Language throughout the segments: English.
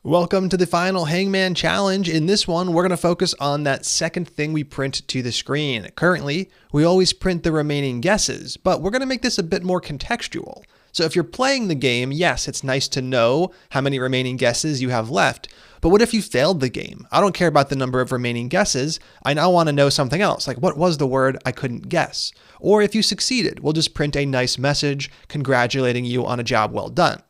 Welcome to the final Hangman challenge. In this one, we're going to focus on that second thing we print to the screen. Currently, we always print the remaining guesses, but we're going to make this a bit more contextual. So if you're playing the game, yes, it's nice to know how many remaining guesses you have left, but what if you failed the game? I don't care about the number of remaining guesses. I now want to know something else, like what was the word I couldn't guess? Or if you succeeded, we'll just print a nice message congratulating you on a job well done.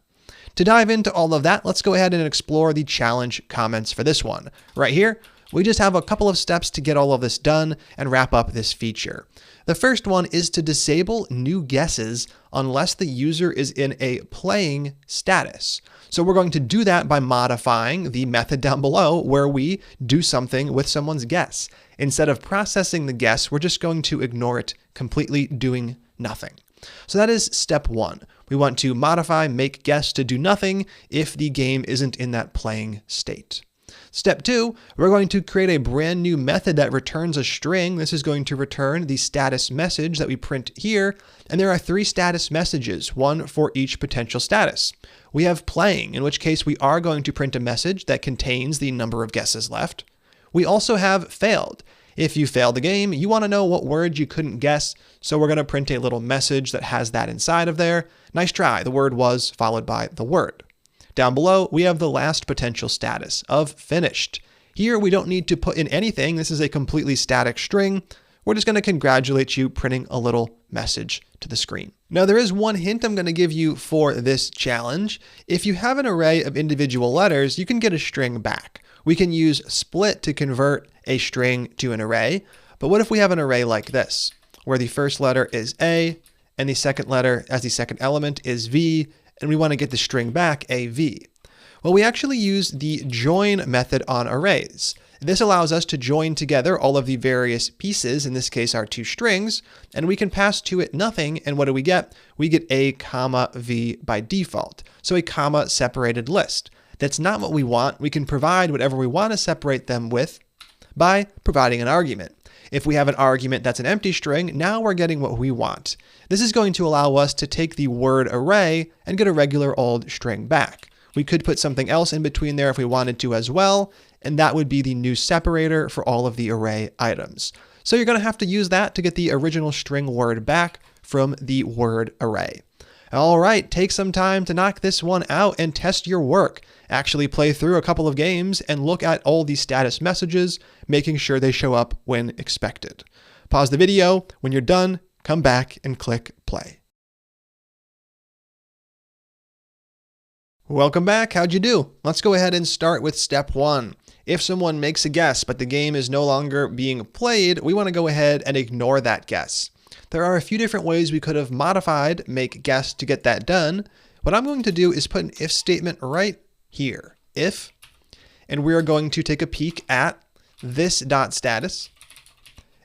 To dive into all of that, let's go ahead and explore the challenge comments for this one. Right here, we just have a couple of steps to get all of this done and wrap up this feature. The first one is to disable new guesses unless the user is in a playing status. So we're going to do that by modifying the method down below where we do something with someone's guess. Instead of processing the guess, we're just going to ignore it completely, doing nothing. So that is step one. We want to modify make guess to do nothing if the game isn't in that playing state. Step two, we're going to create a brand new method that returns a string. This is going to return the status message that we print here. And there are three status messages, one for each potential status. We have playing, in which case we are going to print a message that contains the number of guesses left. We also have failed. If you failed the game, you want to know what word you couldn't guess, so we're going to print a little message that has that inside of there. Nice try, the word was followed by the word. Down below, we have the last potential status of finished. Here, we don't need to put in anything. This is a completely static string. We're just going to congratulate you printing a little message to the screen. Now, there is one hint I'm going to give you for this challenge. If you have an array of individual letters, you can get a string back. We can use split to convert a string to an array, but what if we have an array like this, where the first letter is A, and the second letter as the second element is V, and we want to get the string back, AV? Well, we actually use the join method on arrays. This allows us to join together all of the various pieces, in this case our two strings, and we can pass to it nothing, and what do we get? We get A, comma, V by default, so a comma separated list. That's not what we want. We can provide whatever we want to separate them with by providing an argument. If we have an argument that's an empty string, now we're getting what we want. This is going to allow us to take the word array and get a regular old string back. We could put something else in between there if we wanted to as well, and that would be the new separator for all of the array items. So you're going to have to use that to get the original string word back from the word array. All right, take some time to knock this one out and test your work. Actually play through a couple of games and look at all the status messages, making sure they show up when expected. Pause the video. When you're done, come back and click play. Welcome back. How'd you do? Let's go ahead and start with step one. If someone makes a guess, but the game is no longer being played, we want to go ahead and ignore that guess. There are a few different ways we could have modified make guess to get that done. What I'm going to do is put an if statement right here. If, and we are going to take a peek at this dot status,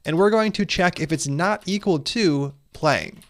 and we're going to check if it's not equal to playing.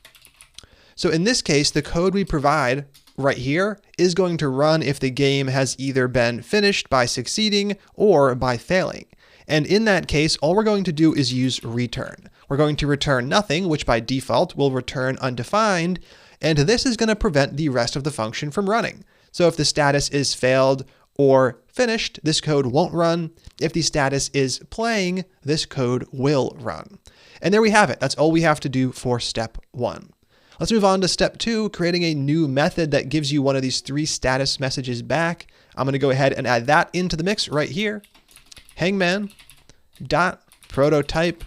So in this case, the code we provide right here is going to run if the game has either been finished by succeeding or by failing. And in that case, all we're going to do is use return. We're going to return nothing, which by default will return undefined, and this is going to prevent the rest of the function from running. So if the status is failed or finished, this code won't run. If the status is playing, this code will run. And there we have it. That's all we have to do for step one. Let's move on to step two, creating a new method that gives you one of these three status messages back. I'm going to go ahead and add that into the mix right here. Hangman dot prototype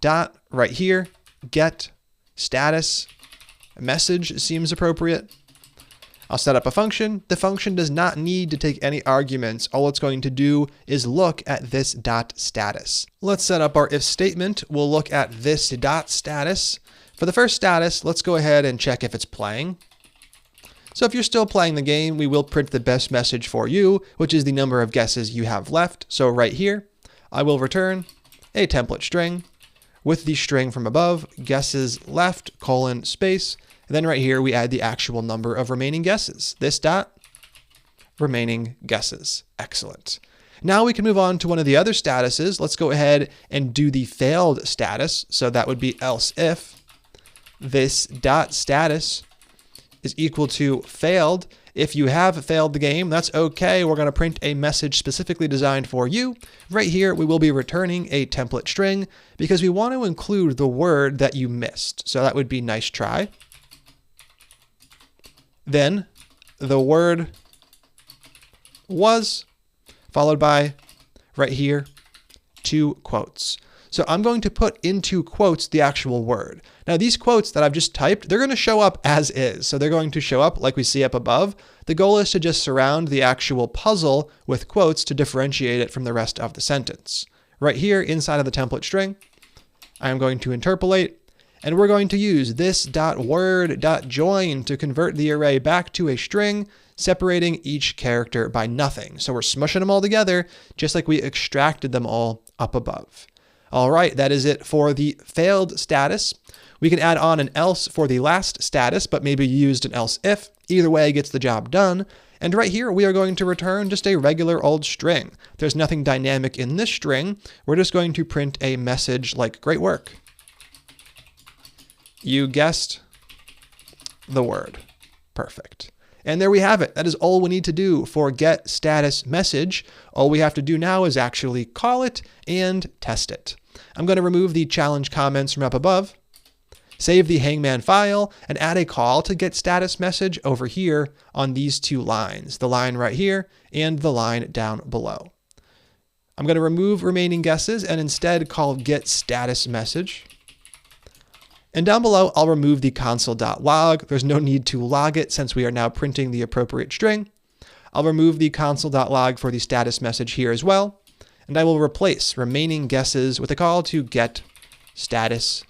dot right here get status message seems appropriate. I'll set up a function. The function does not need to take any arguments. All it's going to do is look at this dot status. Let's set up our if statement. We'll look at this dot status. For the first status, let's go ahead and check if it's playing. So if you're still playing the game, we will print the best message for you, which is the number of guesses you have left. So right here, I will return a template string with the string from above, guesses left, colon, space. And then right here, we add the actual number of remaining guesses. This dot, remaining guesses. Excellent. Now we can move on to one of the other statuses. Let's go ahead and do the failed status. So that would be else if this dot status is equal to failed. If you have failed the game, that's okay. We're going to print a message specifically designed for you. Right here, we will be returning a template string because we want to include the word that you missed. So that would be nice try. Then the word was, followed by, right here, 2 quotes. So I'm going to put into quotes the actual word. Now these quotes that I've just typed, they're going to show up as is. So they're going to show up like we see up above. The goal is to just surround the actual puzzle with quotes to differentiate it from the rest of the sentence. Right here inside of the template string, I'm going to interpolate, and we're going to use this.word.join to convert the array back to a string, separating each character by nothing. So we're smushing them all together, just like we extracted them all up above. All right, that is it for the failed status. We can add on an else for the last status, but maybe you used an else if. Either way gets the job done. And right here, we are going to return just a regular old string. There's nothing dynamic in this string. We're just going to print a message like, great work. You guessed the word. Perfect. And there we have it. That is all we need to do for get status message. All we have to do now is actually call it and test it. I'm going to remove the challenge comments from up above, save the Hangman file, and add a call to get status message over here on these 2 lines, the line right here and the line down below. I'm going to remove remaining guesses and instead call get status message. And down below, I'll remove the console.log. There's no need to log it since we are now printing the appropriate string. I'll remove the console.log for the status message here as well. And I will replace remaining guesses with a call to get status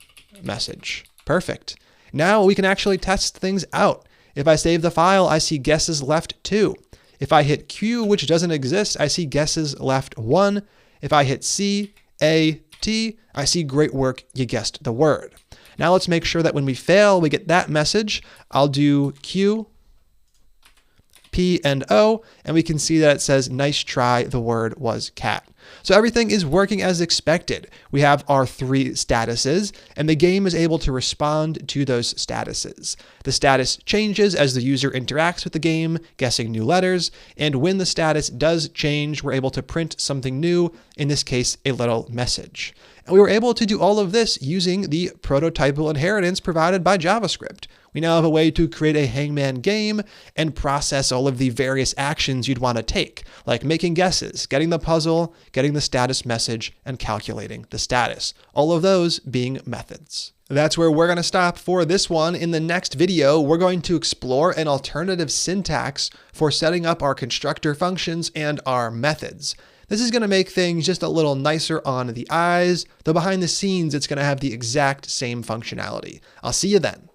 message. Perfect. Now we can actually test things out. If I save the file, I see guesses left 2. If I hit Q, which doesn't exist, I see guesses left 1. If I hit C, A, T, I see great work, you guessed the word. Now let's make sure that when we fail, we get that message. I'll do Q, P, and O, and we can see that it says, nice try, the word was cat. So everything is working as expected. We have our 3 statuses, and the game is able to respond to those statuses. The status changes as the user interacts with the game, guessing new letters, and when the status does change, we're able to print something new, in this case, a little message. And we were able to do all of this using the prototypal inheritance provided by JavaScript. We now have a way to create a Hangman game and process all of the various actions you'd want to take, like making guesses, getting the puzzle, getting the status message, and calculating the status. All of those being methods. That's where we're going to stop for this one. In the next video, we're going to explore an alternative syntax for setting up our constructor functions and our methods. This is going to make things just a little nicer on the eyes, though behind the scenes, it's going to have the exact same functionality. I'll see you then.